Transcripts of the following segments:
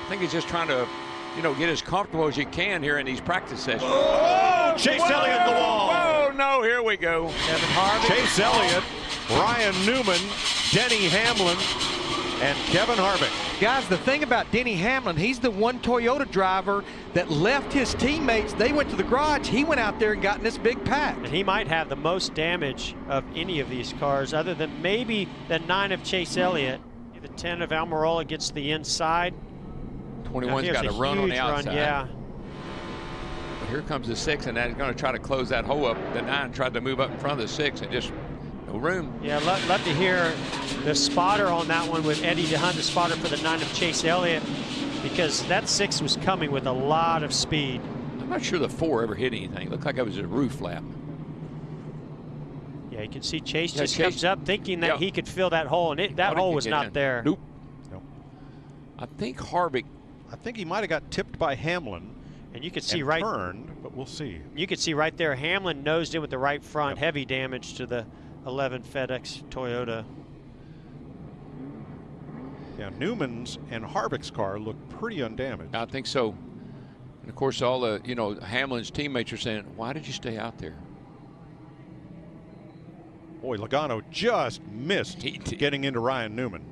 I think he's just trying to, you know, get as comfortable as you can here in these practice sessions. Oh, Chase Elliott at the wall. Whoa, no, here we go. Kevin Harvick. Chase Elliott, Ryan Newman, Denny Hamlin, and Kevin Harvick. Guys, the thing about Denny Hamlin, he's the one Toyota driver that left his teammates. They went to the garage. He went out there and got in this big pack. And he might have the most damage of any of these cars, other than maybe the 9 of Chase Elliott. The 10 of Almirola gets the inside. 21's got a run on the outside. Run, yeah. But here comes the 6, and that's going to try to close that hole up. The 9 tried to move up in front of the 6, and just no room. Yeah, love to hear the spotter on that one with Eddie DeHunt, the spotter for the 9 of Chase Elliott, because that 6 was coming with a lot of speed. I'm not sure the 4 ever hit anything. It looked like it was a roof flap. Yeah, you can see Chase just comes up thinking that he could fill that hole, and that hole was not there. Nope. I think Harvick. I think he might have got tipped by Hamlin. And you could see turned, but we'll see. You could see right there, Hamlin nosed in with the right front, heavy damage to the 11 FedEx Toyota. Yeah, Newman's and Harvick's car look pretty undamaged. I think so. And of course, all the, you know, Hamlin's teammates are saying, "Why did you stay out there?" Boy, Logano just missed getting into Ryan Newman.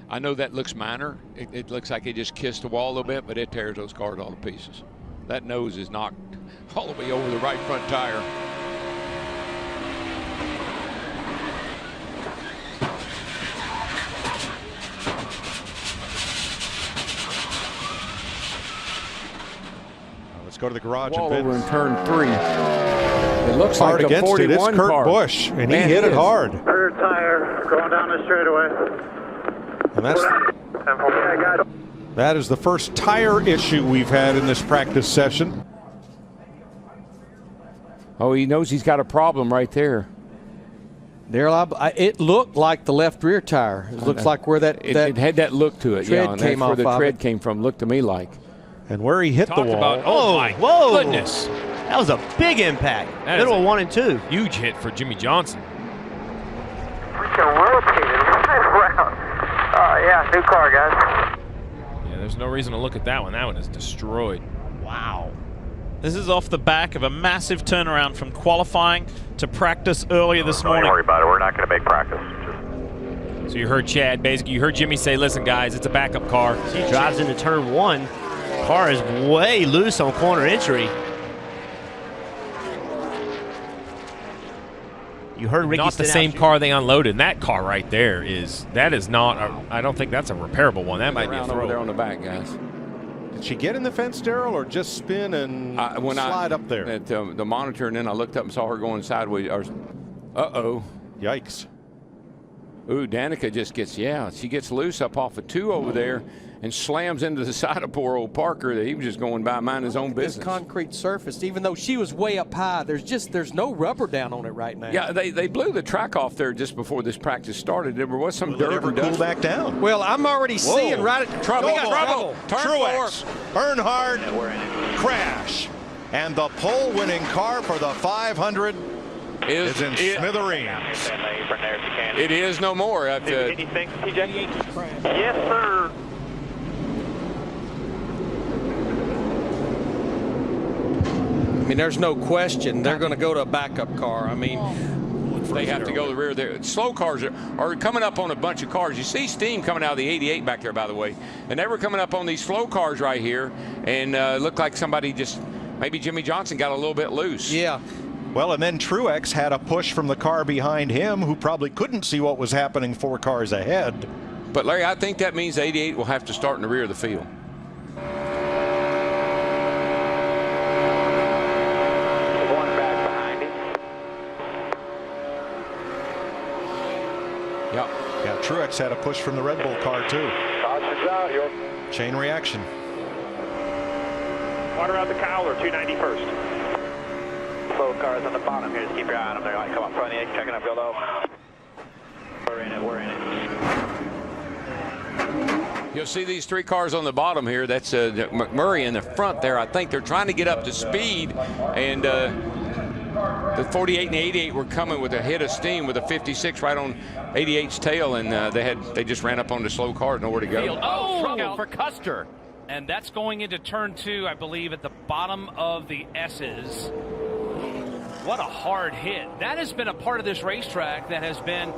I know that looks minor. It looks like it just kissed the wall a little bit, but it tears those cars all to pieces. That nose is knocked all the way over the right front tire. Let's go to the garage. Wall over in turn 3. It looks hard like a against 41 it. It's Kurt car. Busch, and he hit it hard. Third tire going down the straightaway. And that is the first tire issue we've had in this practice session. Oh, he knows he's got a problem right there. Daryl, it looked like the left rear tire. It looks like where that it had that look to it. Tread yeah, and came that's where off the of tread it. came from. Looked to me like. And where he hit the wall. Oh my goodness. That was a big impact. That Middle is of 1 and 2. Huge hit for Jimmy Johnson. Freaking rotated right around. Yeah, new car, guys. Yeah, there's no reason to look at that one. That one is destroyed. Wow. This is off the back of a massive turnaround from qualifying to practice earlier this morning. Don't worry about it. We're not going to make practice. So you heard Chad, basically, you heard Jimmy say, listen, guys, it's a backup car. He drives into turn 1. Car is way loose on corner entry. You heard Ricky Not the same car they unloaded. And that car right there is not, I don't think that's a repairable one. That might be a throw. Over there on the back, guys. Did she get in the fence, Daryl, or just spin and slide up there? At the monitor, and then I looked up and saw her going sideways. Uh-oh. Yikes. Ooh, Danica just gets, she gets loose up off of 2 over there and slams into the side of poor old Parker that he was just going by minding his own business. This concrete surface, even though she was way up high, there's no rubber down on it right now. Yeah, they blew the track off there just before this practice started. There was some dirt and dust. Cool back down. Well, I'm already seeing right at the trouble. We got trouble. Truex, Earnhardt, crash. And the pole-winning car for the 500 is in smithereens. It is no more. Anything, TJ? Yes, sir. I mean, there's no question they're going to go to a backup car. I mean, they have to go to the rear there. Slow cars are coming up on a bunch of cars. You see steam coming out of the 88 back there, by the way. And they were coming up on these slow cars right here, and looked like somebody maybe Jimmy Johnson got a little bit loose. Yeah. Well, and then Truex had a push from the car behind him, who probably couldn't see what was happening 4 cars ahead. But, Larry, I think that means the 88 will have to start in the rear of the field. Yeah, Truex had a push from the Red Bull car, too. Chain reaction. Water out the Cowler, 291st. Slow cars on the bottom here. Just keep your eye on them. They're like, come up front of the checking up real low. We're in it. We're in it. You'll see these 3 cars on the bottom here. That's McMurray in the front there. I think they're trying to get up to speed, and the 48 and the 88 were coming with a hit of steam with a 56 right on 88's tail, and they just ran up on the slow car, nowhere to go. Trouble for Custer. And that's going into turn 2, I believe, at the bottom of the S's. What a hard hit. That has been a part of this racetrack that has been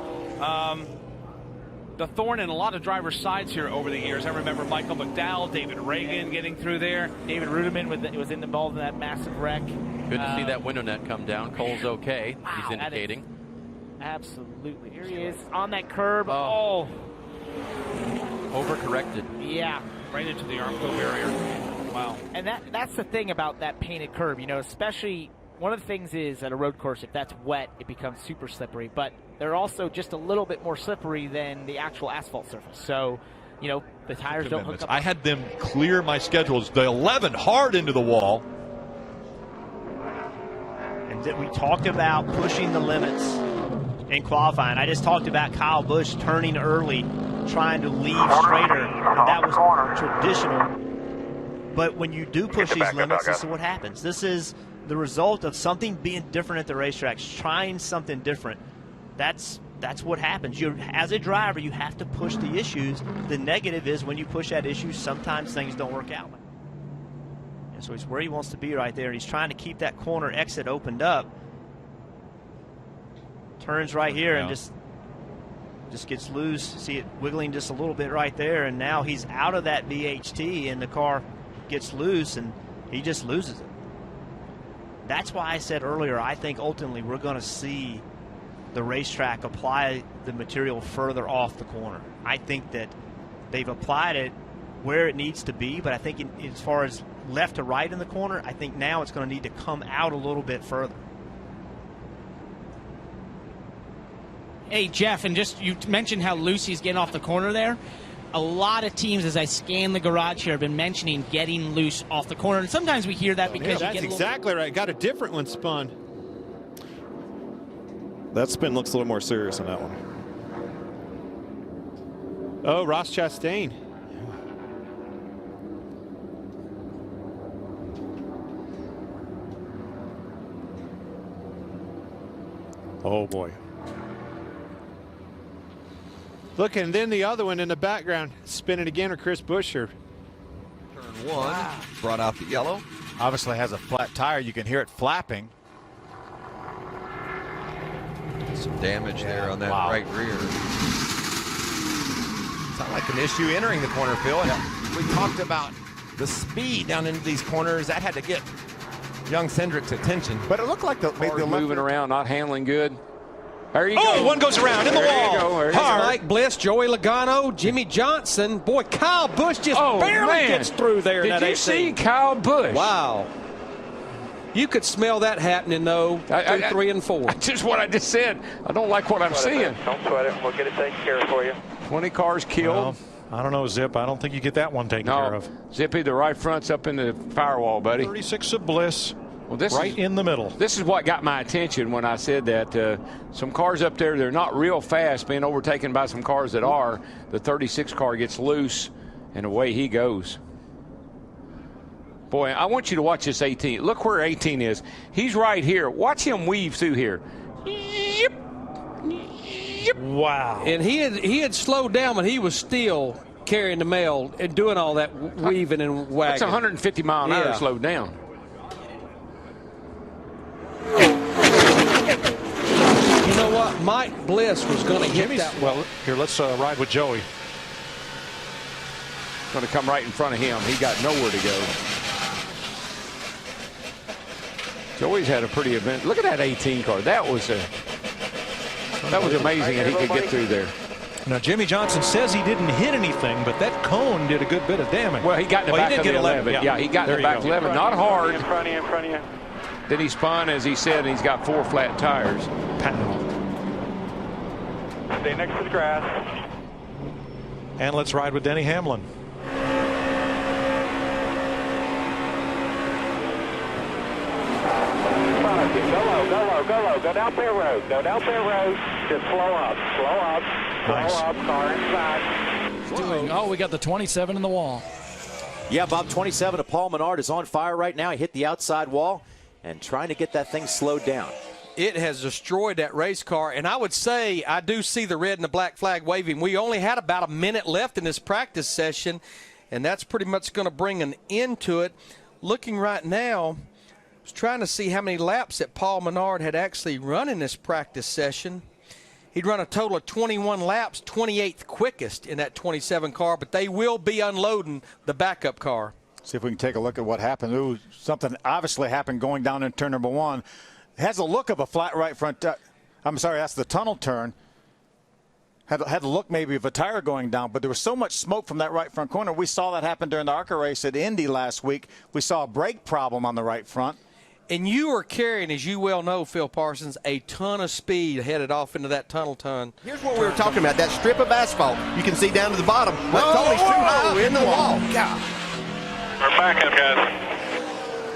the thorn in a lot of drivers' sides here over the years. I remember Michael McDowell, David Reagan getting through there. David Ruderman was involved in that massive wreck. Good to see that window net come down. Cole's okay. Wow, he's indicating. Absolutely. Here he is on that curb. Oh. Overcorrected. Yeah. Right into the Armco barrier. Wow. And that's the thing about that painted curb, you know, especially one of the things is at a road course, if that's wet, it becomes super slippery. But they're also just a little bit more slippery than the actual asphalt surface. So, you know, the tires don't hook up. I had them clear my schedules. The 11 hard into the wall. And we talked about pushing the limits in qualifying. I just talked about Kyle Busch turning early, trying to leave straighter. And that was traditional. But when you do push these limits, this is what happens. This is the result of something being different at the racetracks, trying something different. That's what happens. As a driver, you have to push the issues. The negative is when you push that issue, sometimes things don't work out. And so he's where he wants to be right there. He's trying to keep that corner exit opened up. Turns right here and just gets loose. See it wiggling just a little bit right there, and now he's out of that VHT, and the car gets loose, and he just loses it. That's why I said earlier, I think ultimately we're going to see the racetrack apply the material further off the corner. I think that they've applied it where it needs to be, but I think as far as left to right in the corner, I think now it's going to need to come out a little bit further. Hey, Jeff, and just you mentioned how Lucy's getting off the corner there. A lot of teams, as I scan the garage here, have been mentioning getting loose off the corner. And sometimes we hear that because that's exactly right. Got a different one spun. That spin looks a little more serious on that one. Oh, Ross Chastain. Oh, boy. Look, and then the other one in the background. Spin it again, or Chris Buescher. Turn one, brought out the yellow. Obviously has a flat tire. You can hear it flapping. Some damage there on that right rear. It's not like an issue entering the corner, Phil. And we talked about the speed down into these corners. That had to get young Cindric's attention. But it looked like the moving around, not handling good. There you go. One goes around in the wall. You go. Mike Bliss, Joey Logano, Jimmy Johnson. Boy, Kyle Busch just barely gets through there. Did you see Kyle Busch? Wow. You could smell that happening, though, through 3 and 4. That's just what I just said. I don't like what I'm seeing. Don't sweat it. We'll get it taken care of for you. 20 cars killed. Well, I don't know, Zip. I don't think you get that one taken care of. Zippy, the right front's up in the firewall, buddy. 36 of Bliss. Well, this right in the middle. This is what got my attention when I said that. Some cars up there, they're not real fast, being overtaken by some cars that are. The 36 car gets loose, and away he goes. Boy, I want you to watch this 18. Look where 18 is. He's right here. Watch him weave through here. Yep. Yep. Wow. And he had slowed down, but he was still carrying the mail and doing all that weaving and wagging. That's 150 mile an hour slowed down. You know what? Mike Bliss was going to hit that. Well, here, let's ride with Joey. Going to come right in front of him. He got nowhere to go. Joey's had a pretty event. Look at that 18 car. That was amazing that he could get through there. Now, Jimmy Johnson says he didn't hit anything, but that cone did a good bit of damage. Well, he got in the back of the 11. Yeah, he got in the back 11. Not hard. In front of you. Then he spun, as he said, and he's got 4 flat tires. Stay next to the grass. And let's ride with Denny Hamlin. Go low. Go down fair road. Just slow up. Car inside. Oh, we got the 27 in the wall. Yeah, Bob, 27 of Paul Menard is on fire right now. He hit the outside wall, and trying to get that thing slowed down. It has destroyed that race car, and I would say I do see the red and the black flag waving. We only had about a minute left in this practice session, and that's pretty much going to bring an end to it. Looking right now, I was trying to see how many laps that Paul Menard had actually run in this practice session. He'd run a total of 21 laps, 28th quickest in that 27 car, but they will be unloading the backup car. See if we can take a look at what happened. Ooh, something obviously happened going down in turn number 1. It has a look of a flat right front. I'm sorry, that's the tunnel turn. Had the look maybe of a tire going down, but there was so much smoke from that right front corner. We saw that happen during the ARCA race at Indy last week. We saw a brake problem on the right front. And you are carrying, as you well know, Phil Parsons, a ton of speed headed off into that tunnel turn. Here's what we were talking about, that strip of asphalt. You can see down to the bottom. But Tony's too high in the wall. God. We're back up, guys.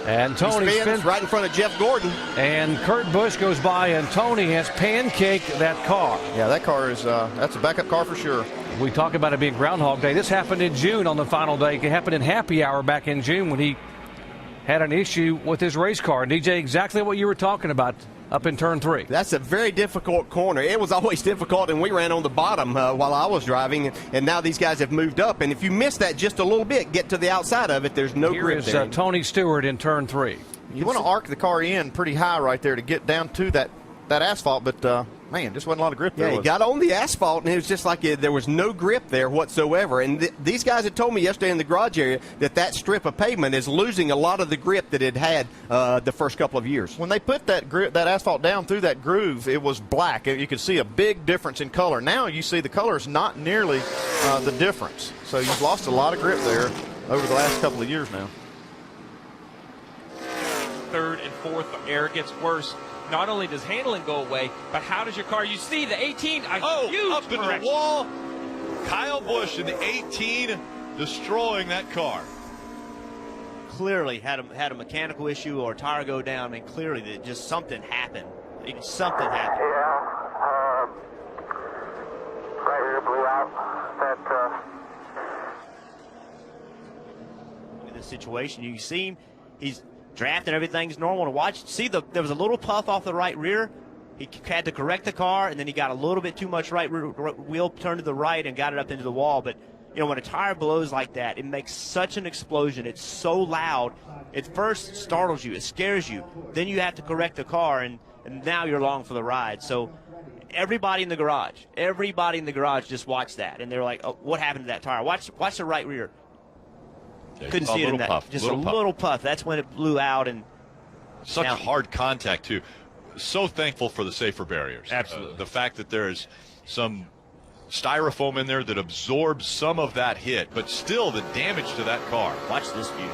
And Tony spins right in front of Jeff Gordon. And Kurt Busch goes by, and Tony has pancaked that car. Yeah, that car is that's a backup car for sure. We talk about it being Groundhog Day. This happened in June on the final day. It happened in happy hour back in June when he had an issue with his race car. And DJ, exactly what you were talking about up in turn 3. That's a very difficult corner. It was always difficult, and we ran on the bottom while I was driving, and now these guys have moved up. And if you miss that just a little bit, get to the outside of it, there's no grip there. Here is Tony Stewart in turn 3. You want to arc the car in pretty high right there to get down to that asphalt, but man, just wasn't a lot of grip there. Yeah, he got on the asphalt, and it was just like there was no grip there whatsoever. And these guys had told me yesterday in the garage area that strip of pavement is losing a lot of the grip that it had the first couple of years. When they put that asphalt down through that groove, it was black. You could see a big difference in color. Now you see the color is not nearly the difference. So you've lost a lot of grip there over the last couple of years now. Third and fourth air gets worse. Not only does handling go away, but how does your car? You see the 18, huge up into the wall. Kyle Busch in the 18 destroying that car. Clearly had a mechanical issue or a tire go down, and clearly that just something happened. Something happened. Yeah, right here blew out. Look at this situation. You can see him. He's drafting, everything's normal to watch. See, there was a little puff off the right rear. He had to correct the car, and then he got a little bit too much right rear wheel turned to the right and got it up into the wall. But, you know, when a tire blows like that, it makes such an explosion. It's so loud. It first startles you. It scares you. Then you have to correct the car, and now you're along for the ride. So everybody in the garage just watched that, and they're like, oh, what happened to that tire? Watch the right rear. Yeah, couldn't see it in that. Puff, just a little puff. That's when it blew out. And such hard contact, too. So thankful for the safer barriers. Absolutely. The fact that there is some styrofoam in there that absorbs some of that hit, but still the damage to that car. Watch this view.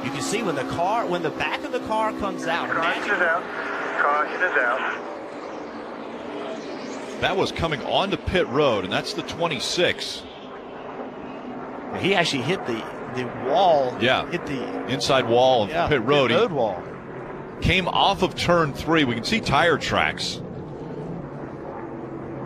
You can see when the back of the car comes out. Caution is out. Caution is out. That was coming onto pit road, and that's the 26. He actually hit the wall. Yeah. Hit the inside wall of pit road. Pit road wall. Came off of turn 3. We can see tire tracks.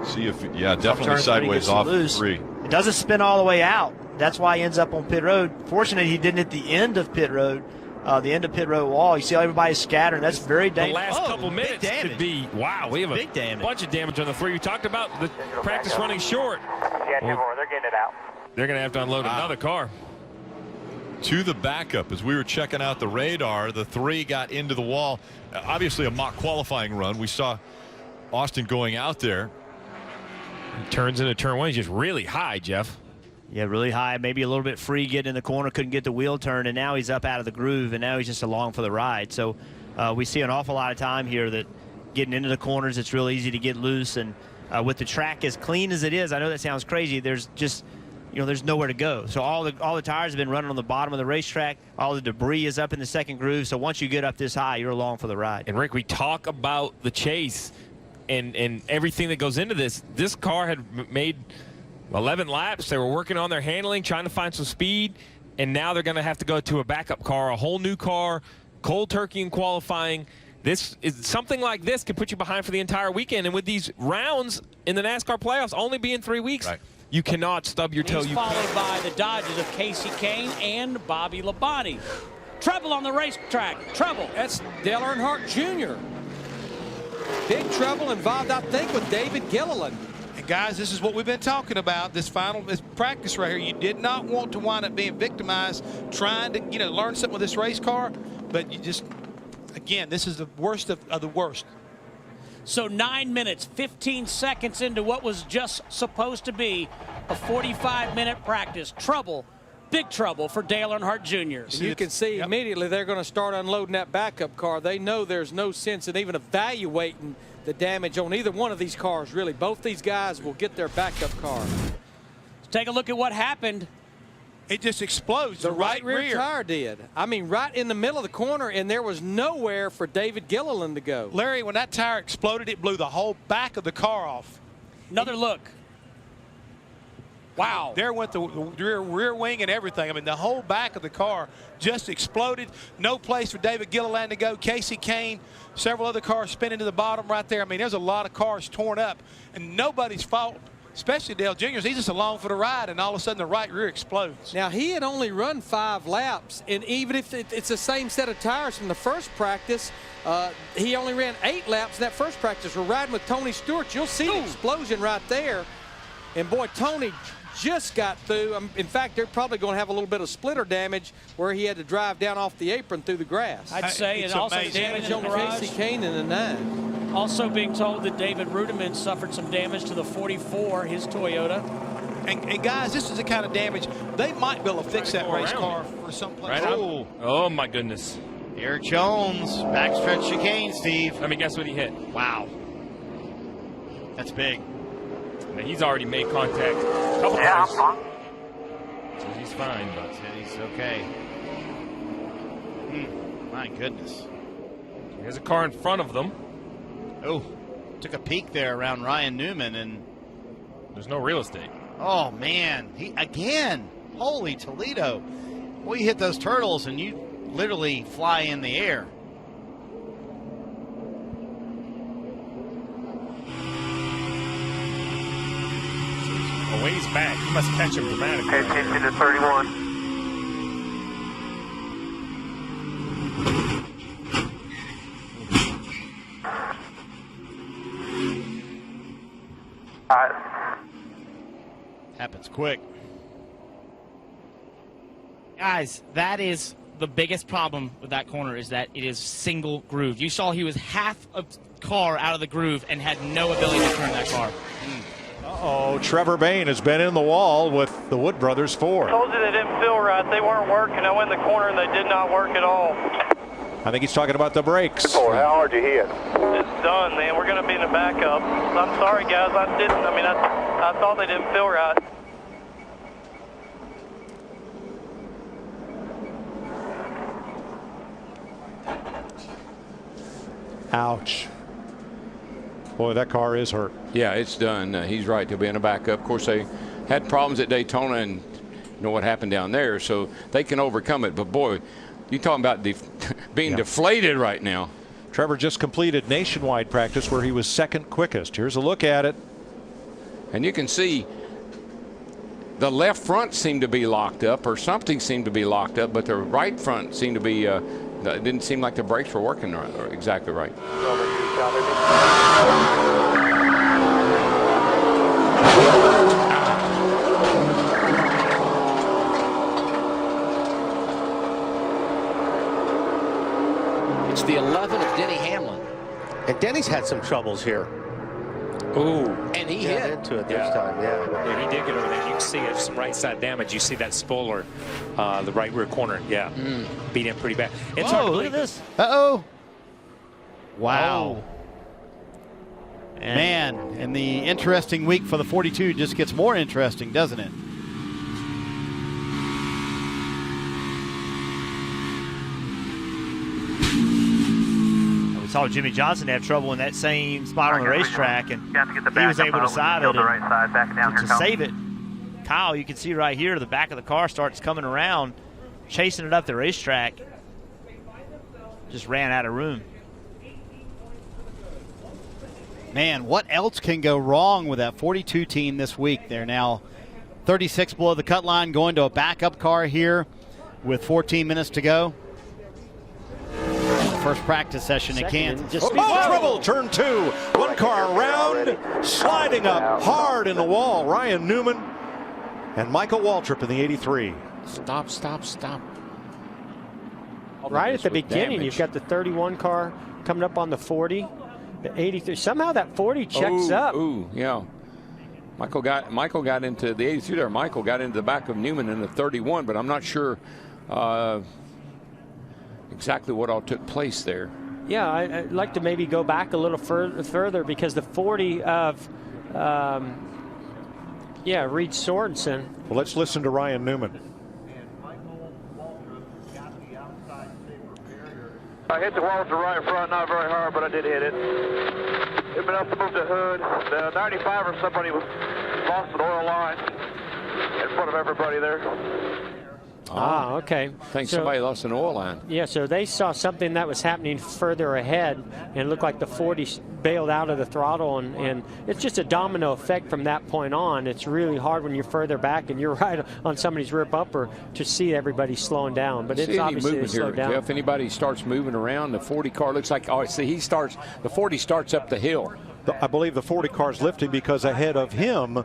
See if, definitely sideways off 3. It doesn't spin all the way out. That's why he ends up on pit road. Fortunately, he didn't hit the end of pit road. The end of pit road wall. You see everybody scattering. That's very dangerous. The last couple minutes could be, wow, we have a bunch of damage on the 3. You talked about the practice running short. Yeah, 2 more. They're getting it out. They're going to have to unload another car. To the backup, as we were checking out the radar, the 3 got into the wall. Obviously a mock qualifying run. We saw Austin going out there. He turns into turn 1. He's just really high, Jeff. Yeah, really high, maybe a little bit free, getting in the corner, couldn't get the wheel turn, and now he's up out of the groove, and now he's just along for the ride. So we see an awful lot of time here that getting into the corners, it's real easy to get loose, and with the track as clean as it is, I know that sounds crazy, there's just, there's nowhere to go. So all the tires have been running on the bottom of the racetrack, all the debris is up in the second groove, so once you get up this high, you're along for the ride. And Rick, we talk about the chase and everything that goes into this. This car had made 11 laps. They were working on their handling, trying to find some speed, and now they're going to have to go to a backup car, a whole new car, cold turkey in qualifying. This is something like this could put you behind for the entire weekend. And with these rounds in the NASCAR playoffs only being 3 weeks, You cannot stub your toe. He's followed by the Dodges of Casey Kane and Bobby Labonte. Trouble on the racetrack. Trouble. That's Dale Earnhardt Jr. Big trouble involved, I think, with David Gilliland. And guys, this is what we've been talking about. This practice right here. You did not want to wind up being victimized, trying to learn something with this race car, but you just, again, this is the worst of the worst. So 9 minutes, 15 seconds into what was just supposed to be a 45-minute practice. Trouble, big trouble for Dale Earnhardt Jr. And you can see immediately they're going to start unloading that backup car. They know there's no sense in even evaluating the damage on either one of these cars, really. Both these guys will get their backup car. Let's take a look at what happened. It just explodes. The right rear tire did. I mean, right in the middle of the corner, and there was nowhere for David Gilliland to go. Larry, when that tire exploded, it blew the whole back of the car off. Another look. Wow. There went the rear wing and everything. I mean, the whole back of the car just exploded. No place for David Gilliland to go. Casey Kane, several other cars spinning to the bottom right there. I mean, there's a lot of cars torn up, and nobody's fault, especially Dale Jr.'s. He's just along for the ride, and all of a sudden the right rear explodes. Now, he had only run 5 laps, and even if it's the same set of tires from the first practice, he only ran 8 laps in that first practice. We're riding with Tony Stewart. You'll see the explosion right there. And, boy, Tony just got through. In fact, they're probably going to have a little bit of splitter damage where he had to drive down off the apron through the grass. I'd say, and also damage on Casey Kane in the 9. Also being told that David Rudiman suffered some damage to the 44, his Toyota. And guys, this is the kind of damage they might be able to fix that race car for some place. Oh my goodness. Eric Jones, backstretch chicane, Steve. Let me guess what he hit. Wow. That's big. Now, he's already made contact a couple times. So he's fine, but he's okay. My goodness. There's a car in front of them. Oh, took a peek there around Ryan Newman, and there's no real estate. Oh man, he again. Holy Toledo! Well, you hit those turtles, and you literally fly in the air. A ways back, he must catch him dramatically. Pay attention to 31. Happens quick. Guys, that is the biggest problem with that corner, is that it is single groove. You saw he was half a car out of the groove and had no ability to turn that car. Uh-oh, Trevor Bayne has been in the wall with the Wood Brothers Ford. Told you they didn't feel right. They weren't working. I went in the corner and they did not work at all. I think he's talking about the brakes. How hard you hit? It's done, man. We're going to be in the backup. I'm sorry, guys. I thought they didn't feel right. Ouch. Boy, that car is hurt. Yeah, it's done. He's right. They'll be in a backup. Of course, they had problems at Daytona, and you know what happened down there, so they can overcome it. But, boy, you're talking about being deflated right now. Trevor just completed nationwide practice where he was second quickest. Here's a look at it. And you can see the left front seemed to be locked up, or something seemed to be locked up, but the right front seemed to be, it didn't seem like the brakes were working exactly right. It's the 11 of Denny Hamlin. And Denny's had some troubles here. Ooh. And he hit into it this time, Yeah, he did get over there. You can see it, some right side damage. You see that spoiler, the right rear corner. Yeah, beat him pretty bad. It's hard to Look believe at this. Uh-oh. Wow. Man, and the interesting week for the 42 just gets more interesting, doesn't it? We saw Jimmy Johnson have trouble in that same spot on the racetrack, and he was able to save it to save it. Kyle, you can see right here, the back of the car starts coming around, chasing it up the racetrack. Just ran out of room. Man, what else can go wrong with that 42 team this week? They're now 36 below the cut line, going to a backup car here with 14 minutes to go. First practice session at Kansas. Trouble, turn 2. One car around, sliding up hard in the wall. Ryan Newman and Michael Waltrip in the 83. Stop. Right at the beginning, you've got the 31 car coming up on the 40, the 83. Somehow that 40 checks up. Ooh, yeah. Michael got into the 83 there. Michael got into the back of Newman in the 31, but I'm not sure exactly what all took place there. Yeah, I'd like to maybe go back a little further because the 40 of, Reed Sorensen. Well, let's listen to Ryan Newman. I hit the wall to the right front, not very hard, but I did hit it. It been enough to move the hood. The 95 or somebody lost an oil line in front of everybody there. Okay. I think somebody lost an oil line. Yeah, so they saw something that was happening further ahead, and it looked like the 40 bailed out of the throttle, and it's just a domino effect from that point on. It's really hard when you're further back and you're right on somebody's rear bumper to see everybody slowing down. But it's obviously they slowed down. If anybody starts moving around, the 40 car looks like, the 40 starts up the hill. I believe the 40 car's lifting because ahead of him,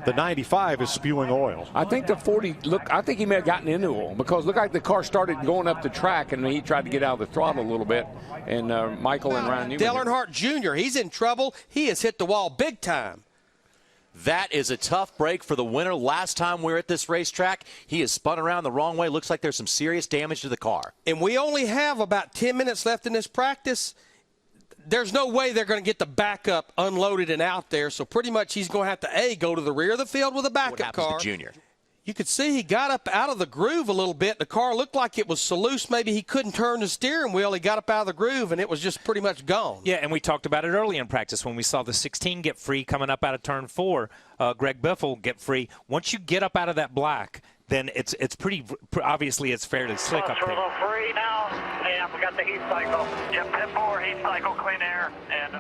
the 95 is spewing oil. I think the 40, I think he may have gotten into oil because it looked like the car started going up the track and he tried to get out of the throttle a little bit. And Michael and Ryan Newman. Dale Earnhardt Jr., he's in trouble. He has hit the wall big time. That is a tough break for the winner. Last time we were at this racetrack, he has spun around the wrong way. Looks like there's some serious damage to the car. And we only have about 10 minutes left in this practice. There's no way they're going to get the backup unloaded and out there, so pretty much he's going to have to, go to the rear of the field with a backup car. What happens to Junior? You could see he got up out of the groove a little bit. The car looked like it was so loose, maybe he couldn't turn the steering wheel. He got up out of the groove, and it was just pretty much gone. Yeah, and we talked about it early in practice when we saw the 16 get free coming up out of turn 4. Greg Biffle get free. Once you get up out of that black, then it's pretty obviously it's fairly slick up there. Free now, and we got the heat cycle. Yep, pit 4, heat cycle, clean air, and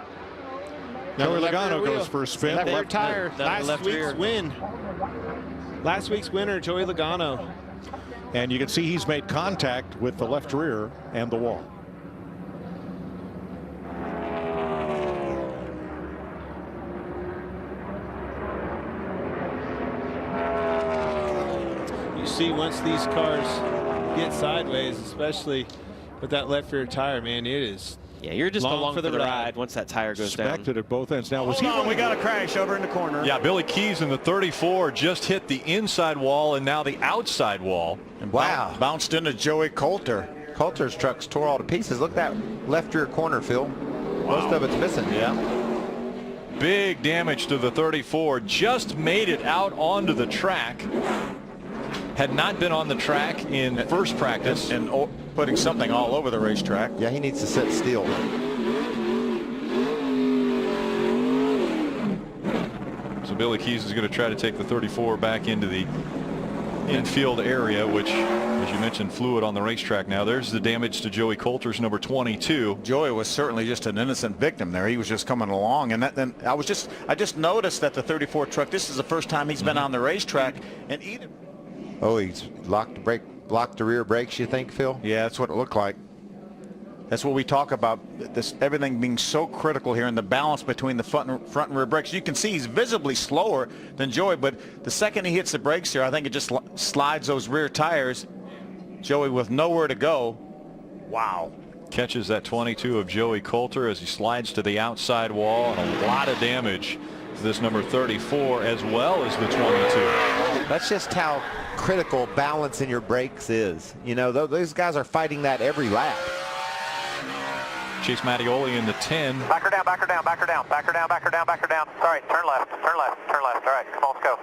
Joey Logano goes for a spin. Left tire. Last week's winner, Joey Logano. And you can see he's made contact with the left rear and the wall. You see, once these cars get sideways, especially with that left rear tire, man, it is. Yeah, you're just along for the ride once that tire goes down. Expected at both ends. Now, we got a crash over in the corner. Yeah, Billy Keys in the 34 just hit the inside wall and now the outside wall. And bounced into Joey Coulter. Coulter's trucks tore all to pieces. Look at that left rear corner, Phil. Most of it's missing. Yeah. Big damage to the 34. Just made it out onto the track. Had not been on the track in first practice. And putting something all over the racetrack. Yeah, he needs to sit still. So Billy Keys is going to try to take the 34 back into the infield area, which, as you mentioned, fluid on the racetrack now. There's the damage to Joey Coulter's number 22. Joey was certainly just an innocent victim there. He was just coming along, and then I just noticed that the 34 truck, this is the first time he's been on the racetrack, and either. Oh, he's blocked the rear brakes, you think, Phil? Yeah, that's what it looked like. That's what we talk about, this everything being so critical here and the balance between the front and rear brakes. You can see he's visibly slower than Joey, but the second he hits the brakes here, I think it just slides those rear tires. Joey with nowhere to go. Wow. Catches that 22 of Joey Coulter as he slides to the outside wall, and a lot of damage to this number 34 as well as the 22. That's just how critical balance in your brakes is. You know, those guys are fighting that every lap. Chase Mattioli in the 10. Back her down, back her down, back her down, back her down, back her down, back her down. All right, turn left, turn left, turn left. All right, come on, let's go.